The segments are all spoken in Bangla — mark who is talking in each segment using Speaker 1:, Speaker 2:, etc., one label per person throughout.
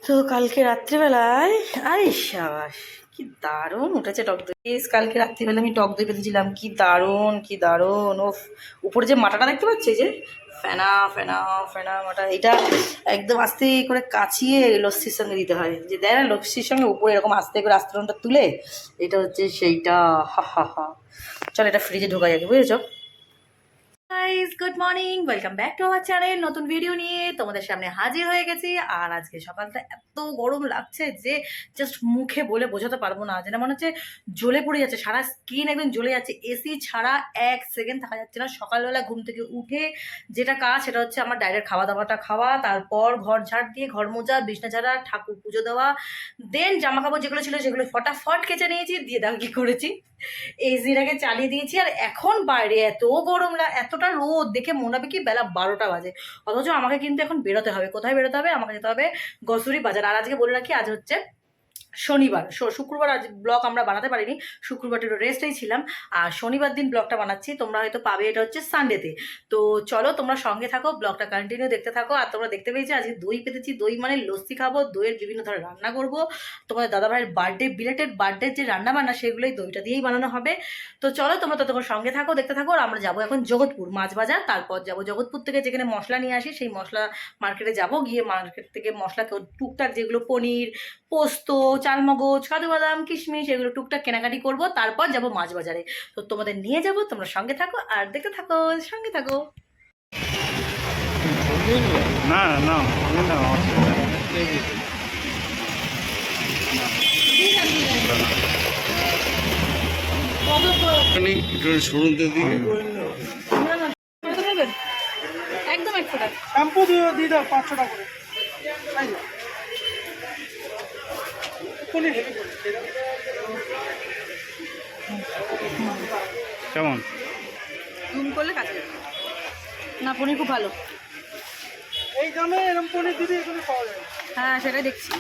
Speaker 1: তো কালকে রাত্রিবেলায় আরে সাবাস কি দারুণ উঠেছে টক দই। কালকে রাত্রিবেলা আমি টক দই পেতেছিলাম, কি দারুণ কি দারুণ। ও উপরে যে মাটাটা দেখতে পাচ্ছি, যে ফেনা ফেনা ফেনা মাটা, এটা একদম আস্তে করে কাচিয়ে লস্যির সঙ্গে দিতে হয়, যে দেয় না লস্যির সঙ্গে উপরে এরকম আস্তে করে আস্তরণটা তুলে, এটা হচ্ছে সেইটা। হা হা হা। চল এটা ফ্রিজে ঢোকা যাবে, বুঝেছো? Guys good morning, welcome back to our channel. নতুন ভিডিও নিয়ে তোমাদের সামনে হাজির হয়ে গেছি। আর আজকে সকালটা এত গরম লাগছে যে জাস্ট মুখে বলে বোঝাতে পারবো না, যেটা মনে হচ্ছে জ্বলে পড়ে যাচ্ছে, সারা স্কিন একদম জ্বলে যাচ্ছে। এসি ছাড়া এক সেকেন্ড থাকা যাচ্ছে না। সকালবেলা ঘুম থেকে উঠে যেটা কাজ সেটা হচ্ছে আমার ডাইরেক্ট খাওয়া দাওয়াটা খাওয়া, তারপর ঘর ঝাড় দিয়ে ঘর মোজা, বিছনা ঝাড়া, ঠাকুর পুজো দেওয়া, দেন জামা কাপড় যেগুলো ছিল সেগুলো ফটাফট কেচে নিয়েছি। দিয়ে দাও কি করেছি, এসিটাকে চালিয়ে দিয়েছি। আর এখন বাইরে এত গরম, এতটা রোদ দেখে মনে হবে কি বেলা 12টা বাজে, অথচ আমাকে কিন্তু এখন বেরোতে হবে। কোথায় বেরোতে হবে? আমাকে যেতে হবে গসুরি বাজার। আর আজকে বলে রাখি, আজ হচ্ছে শনিবার, শুক্রবার আজ ব্লগ আমরা বানাতে পারিনি, শুক্রবারটা রেস্টেই ছিলাম। আর শনিবার দিন ব্লগটা বানাচ্ছি, তোমরা হয়তো পাবে এটা হচ্ছে সানডেতে। তো চলো তোমরা সঙ্গে থাকো, ব্লগটা কন্টিনিউ দেখতে থাকো। আর তোমরা দেখতে পেয়েছো আজকে দই পেতেছি, দই মানে লস্যি খাবো, দইয়ের বিভিন্ন ধরনের রান্না করবো। তোমাদের দাদাভাইয়ের বার্থডে, বিলেটেড বার্থডে যে রান্না বান্না সেগুলোই দইটা দিয়েই বানানো হবে। তো চলো তোমরা ততক্ষণ সঙ্গে থাকো, দেখতে থাকো। আর আমরা যাবো এখন জগৎপুর মাছ বাজার, তারপর যাবো জগৎপুর থেকে যেখানে মশলা নিয়ে আসি সেই মশলা মার্কেটে যাব, গিয়ে মার্কেট থেকে মশলা টুকটাক যেগুলো পনির, পোস্ত, চালমগজ, কাজু বাদাম, কিশমিশ, এগুলো টুকটাক কেনাকাটি করব, তারপর যাব মাছ বাজারে। তো তোমাদের নিয়ে যাব, তোমরা সঙ্গে থাকো আর দেখতে থাকো, সঙ্গে থাকো।
Speaker 2: না না
Speaker 1: একদম এক ফোটা
Speaker 3: শ্যাম্পু দিয়ে দাও 500 টাকা করে।
Speaker 2: কেমন
Speaker 1: জুম করলে কাছে না, পনির খুব ভালো।
Speaker 3: এই দামে এরকম পনির দিদি এখানে পাওয়া যায়?
Speaker 1: হ্যাঁ সেটাই দেখছি।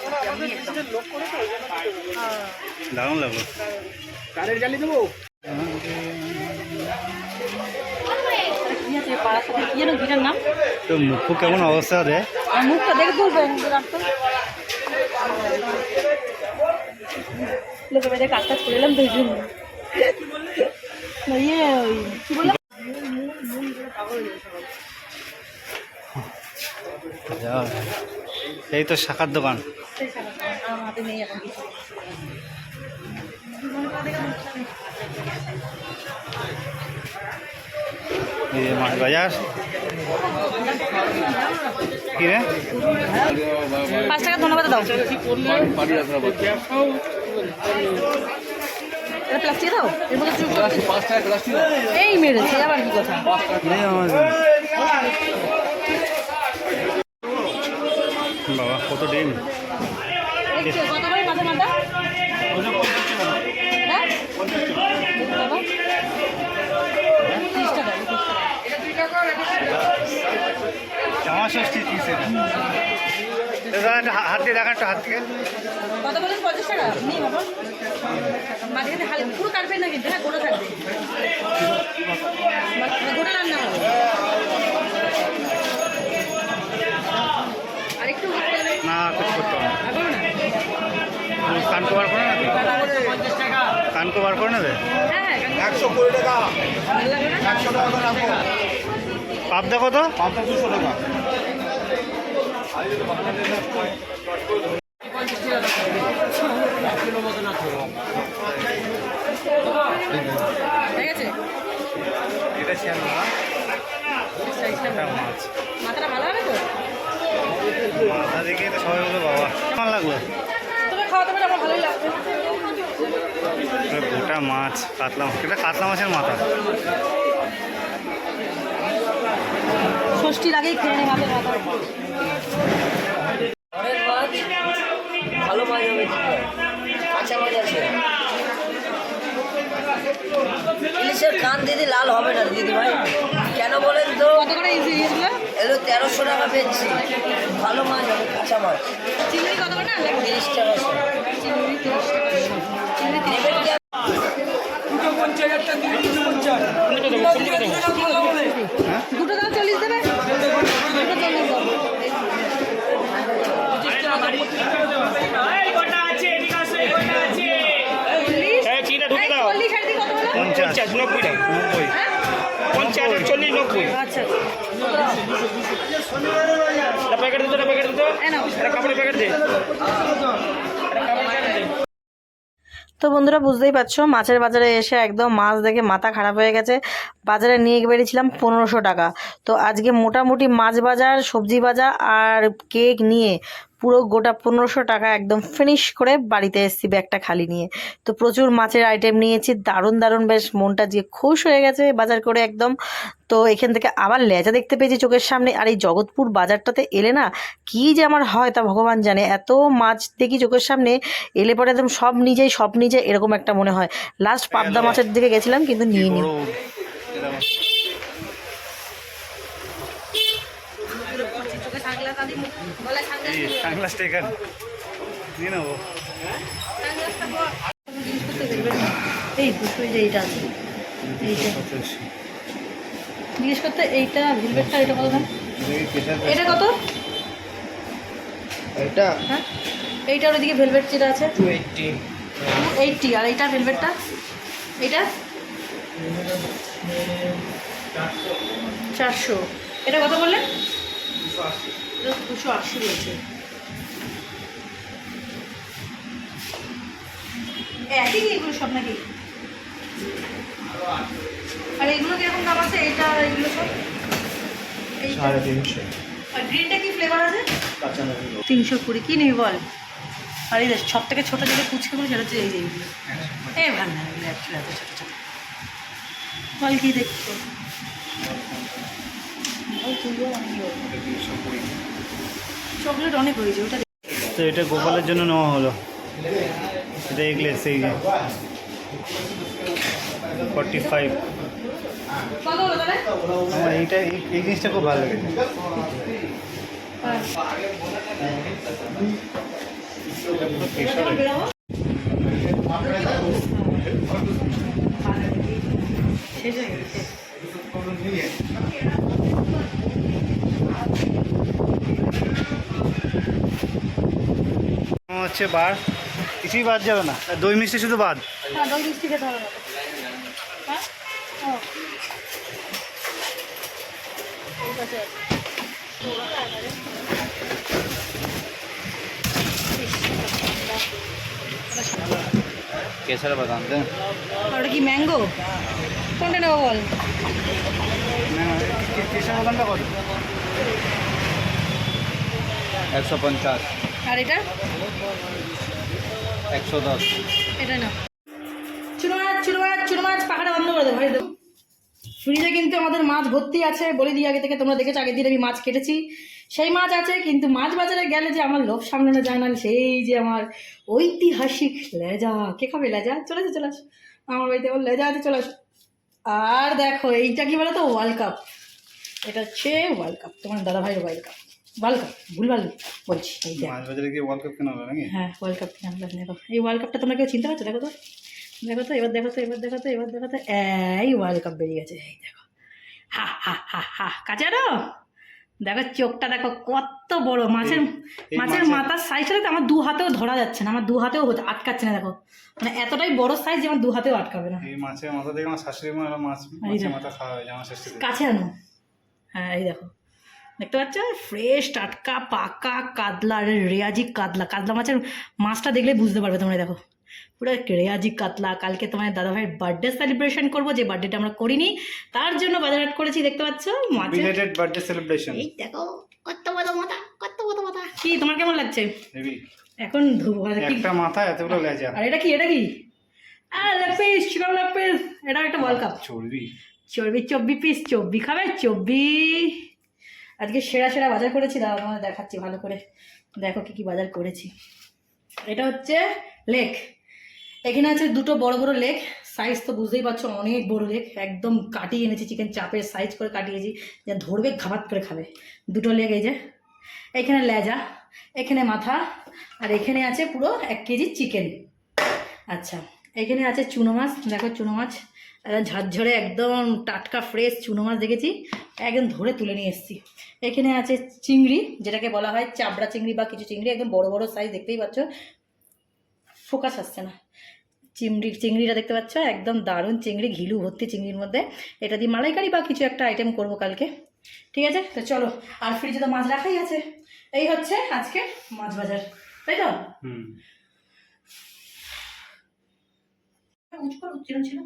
Speaker 3: ওরা আমাদের দেশের লোক করে তো, ওই জন্য দিতে হবে।
Speaker 2: দারুণ লাগলো।
Speaker 3: কারের জালি দেবো?
Speaker 1: ঘিটার নাম
Speaker 2: তো মুখ কেমন অবস্থা রে?
Speaker 1: মুখটা দেখে তুলবেন, লোকে বেঁধে কাজ কাজ করে এলাম তো, ইয়ে কি বললাম,
Speaker 2: এই তো শাখার দোকান।
Speaker 1: আমার হাতে নেই এখন কিছু।
Speaker 2: মাছ বাজার কি রে?
Speaker 1: 5 টাকা ধন্যবাদ দাও, প্লাস্টিক দাও, এর মধ্যে এই মেরেছে আবার কি কথা।
Speaker 2: বাবা কত ডিম!
Speaker 1: কত করে মাথা মাথা?
Speaker 2: জামা ষষ্ঠী হাত দিয়ে দেখা, একটা হাত থেকে
Speaker 1: কত বলেন? 50 টাকা নেই বাবা, মাঝখানে হালে পুরো কাটবেন না কিন্তু, হ্যাঁ গোটা থাকবে, গোটা রান্না হবে। আর একটু
Speaker 2: না কিছু করতে হবে না। কান কভার করে না, কান কভার করে নেবে।
Speaker 1: হ্যাঁ
Speaker 3: 120 টাকা। 100 টাকা করে রাখো।
Speaker 2: পাবদা কত?
Speaker 3: পাবদা 200 টাকা।
Speaker 1: ঠিক আছে,
Speaker 2: এটা ছিল মাছ।
Speaker 1: মাথাটা ভালো হবে তো?
Speaker 2: মাথা দেখে তো সবাই বলে বাবা কেমন লাগলো?
Speaker 1: তুমি খাওয়াতে পারলে আমার ভালোই লাগবে।
Speaker 2: গোটা মাছ, কাতলা মাছ, এটা কাতলা মাছের মাথা।
Speaker 1: ষষ্ঠীর আগেই খেয়ে নেই হাতে মাথা।
Speaker 4: ভালো মাছ হবে, কাঁচা মাছ আছে। ইলিশের কান দিদি লাল হবে না দিদি ভাই, কেন বলেন তো?
Speaker 1: কত করে ইলিশগুলো?
Speaker 4: এগুলো 1300 টাকা বেচছি। ভালো মাছ হবে, কাঁচা মাছ।
Speaker 1: চিংড়ি কত করে? না
Speaker 4: 30 টাকা।
Speaker 1: চিংড়ি 30 টাকা। চিংড়ি 30
Speaker 4: নেবেন কি?
Speaker 1: দুটো দাও 40 দেবে, দুটো 40 দাও।
Speaker 2: চিটা ঢুকে দাও 50 90 টাকা 90 50 40 90
Speaker 1: আচ্ছা
Speaker 2: প্যাকেট দিতে প্যাকেট দিতে কাপড়ের প্যাকেট দে
Speaker 1: তো বন্ধুরা বুঝতেই পারছো মাছের বাজারে এসে একদম মাছ দেখে মাথা খারাপ হয়ে গেছে। বাজারে নিয়ে বেরিয়েছিলাম 1500 টাকা। তো আজকে মোটামুটি মাছ বাজার, সবজি বাজার আর কেক নিয়ে পুরো গোটা 1500 টাকা একদম ফিনিশ করে বাড়িতে এসেছি ব্যাগটা খালি নিয়ে। তো প্রচুর মাছের আইটেম নিয়েছি, দারুণ দারুণ, বেশ মনটা যে খুশ হয়ে গেছে বাজার করে একদম। তো এখান থেকে আবার লেজা দেখতে পেয়েছি চোখের সামনে। আর এই জগৎপুর বাজারটাতে এলে না কী যে আমার হয় তা ভগবান জানে, এত মাছ দেখি চোখের সামনে, এলে পরে একদম সব নিজে এরকম একটা মনে হয়। লাস্ট পাবদা মাছের দিকে গেছিলাম কিন্তু নিয়ে নিই। এই দুটো যে এইটা আছে, এইটা জিজ্ঞেস করতে, এইটা ভেলভেটটা এটা কত দাম? এটা কত?
Speaker 3: এটা
Speaker 1: হ্যাঁ এইটার ওইদিকে ভেলভেট যেটা আছে 280 আর এইটা ভেলভেটটা এইটা 400। এটা কত বললেন? 280 বলছে। একই কি এগুলো সব নাকি? আর এইগুলো কিরকম দাম আছে? এইটা এগুলো সব
Speaker 3: 350
Speaker 1: আর গ্রিনটা কি ফ্লেভার আছে? 320 কি নেই বল? আর এই সব থেকে ছোটো যেটা কুচকেগুলো সেটা হচ্ছে এই যে এইগুলো। ভালো না এগুলো অ্যাকচুয়ালি এত ছোটো ছোটো। বল কি দেখছো? চকলেট অনেক হয়েছে ওটা।
Speaker 2: তো এটা গোপালের জন্য নেওয়া হলো। এটা এগলেস এই যে 45।
Speaker 1: কত হলো তাহলে?
Speaker 2: আমার এইটা এই জিনিসটা খুব ভালো লেগেছে।
Speaker 1: বেরোবো শেষ হয়ে গেছে।
Speaker 2: হচ্ছে বার কিছুই বাদ যাবে না, দই মিষ্টি শুধু বাদ।
Speaker 1: হ্যাঁ দই মিষ্টি খেতে হবে না। হ্যাঁ ও ঠিক আছে।
Speaker 2: কেসার বাদাম দেন।
Speaker 1: আর ওটা কি ম্যাঙ্গো? কোনটা নেবো বল?
Speaker 2: কেসার বাদামটা কত? 150।
Speaker 1: আর এটা
Speaker 2: 110।
Speaker 1: এটা না। চুনো মাছ পাখাটা বন্ধ করে দেবো ভাই। ফ্রিজে কিন্তু আমাদের মাছ ভর্তি আছে, বলে দিই আগে থেকে। তোমরা দেখেছো আগের দিন আমি মাছ কেটেছি, সেই মাছ আছে। কিন্তু মাছ বাজারে গেলে যে আমার লোভ সামলানো যায় না, সেই যে আমার ঐতিহাসিক লেজা। কে খাবে লেজা? চলে আসো আমার বাড়িতে, ওর লেজা আছে, চলে আসো। আর দেখো এইটা কি বলো তো, ওয়ার্ল্ড কাপ। এটা হচ্ছে ওয়ার্ল্ড কাপ, তোমার দাদাভাইয়ের ওয়ার্ল্ড কাপ। ভুলভাল বলছি। এই
Speaker 2: মাছ বাজারে কি ওয়ার্ল্ড কাপ কেনা হবে নাকি?
Speaker 1: হ্যাঁ ওয়ার্ল্ড কাপ কিনে আনলাম। দেখো এই ওয়ার্ল্ড কাপটা তোমরা কেউ চিনতে পারছো? দেখো তো এবার দেখো তো এই ওয়ার্ল্ড কাপ বেরিয়ে গেছে। এই দেখো, হা কাছে আরো দেখো চোখটা দেখো কত বড়। মাছের মাথার সাইজটা তো আমার 2 হাতেও ধরা যাচ্ছে না, আমার 2 হাতেও আটকাচ্ছে না। দেখো মানে এতটাই বড় সাইজ যে আমার 2 হাতেও আটকাবে না।
Speaker 2: এই মাছের মাথা দেখে আমার শাশুড়ি মা মাছের মাথা খাওয়া হয়েছে আমার শাশুড়ি।
Speaker 1: কাছে আনো। হ্যাঁ এই দেখো, দেখতে পাচ্ছ ফ্রেশ টাটকা পাকা কাতলা, রেয়াজি কাতলা মাছের মাছটা দেখলে বুঝতে পারবে তোমরা। দেখো পুরো রেয়াজি কাতলা। কালকে তোমার দাদাভাইয়ের বার্থডে সেলিব্রেশন করবো, যে বার্থডেটা আমরা করিনি, তার জন্য বাজারহাট করেছি। দেখতে পাচ্ছ
Speaker 2: বিলেটেড বার্থডে সেলিব্রেশন।
Speaker 1: এই দেখো কত বড় মাথা। কি তোমার কেমন লাগছে? এখন
Speaker 2: একটা মাথা এতগুলো লেজা।
Speaker 1: আর এটা কি leg piece, chicken leg piece. এটা একটা ওয়ার্ল্ড কাপ চর্বি 24 পিস। চর্বি খাবে? চর্বি আজকে সেরা বাজার করেছি। দাদা তোমাদের দেখাচ্ছি ভালো করে, দেখো কি বাজার করেছি। এটা হচ্ছে লেগ। এখানে আছে 2টো বড় লেগ। সাইজ তো বুঝতেই পারছো, অনেক বড় লেগ। একদম কাটিয়ে এনেছি, চিকেন চাপের সাইজ করে কাটিয়েছি, যা ধরবে খাবাত করে খাবে। 2টো লেগ। এই যে এখানে লেজা, এখানে মাথা, আর এখানে আছে পুরো 1 কেজি চিকেন। আচ্ছা এখানে আছে চুনো মাছ। দেখো চুনো মাছ ঝরঝরে একদম টাটকা ফ্রেশ চুনো মাছ দেখেছি, একদম ধরে তুলে নিয়ে এসেছি। এখানে আছে চিংড়ি, যেটাকে বলা হয় চাবড়া চিংড়ি বা কিছু চিংড়ি, একদম বড় বড় সাইজ, দেখতেই পাচ্ছ, ফোকাস আসছে না। চিংড়িটা দেখতে পাচ্ছ, একদম দারুণ চিংড়ি, ঘিলু ভর্তি চিংড়ির মধ্যে। এটা দিয়ে মালাইকারি বা কিছু একটা আইটেম করবো কালকে। ঠিক আছে, তো চলো। আর ফ্রিজে তো মাছ রাখাই আছে। এই হচ্ছে আজকে মাছ বাজার, তাই তো? ছিল।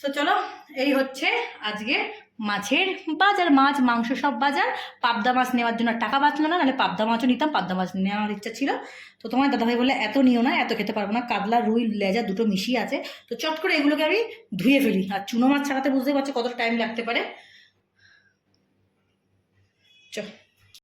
Speaker 1: তো চলো, এই হচ্ছে আজকে মাছের বাজার, মাছ মাংস সব বাজার। পাবদা মাছ নেওয়ার জন্য টাকা বাঁচলো না, নাহলে পাবদা মাছও নিতাম, পাবদা মাছ নেওয়ার ইচ্ছা ছিল। তো তোমার দাদাভাই বলে এত নিও না, এত খেতে পারবো না, কাতলা রুই লেজা দুটো মিশিয়ে আছে, তো চট করে এগুলোকে আমি ধুয়ে ফেলি। আর চুনো মাছ ছাড়াতে বুঝতে পারছো কতটা টাইম লাগতে পারে। চল।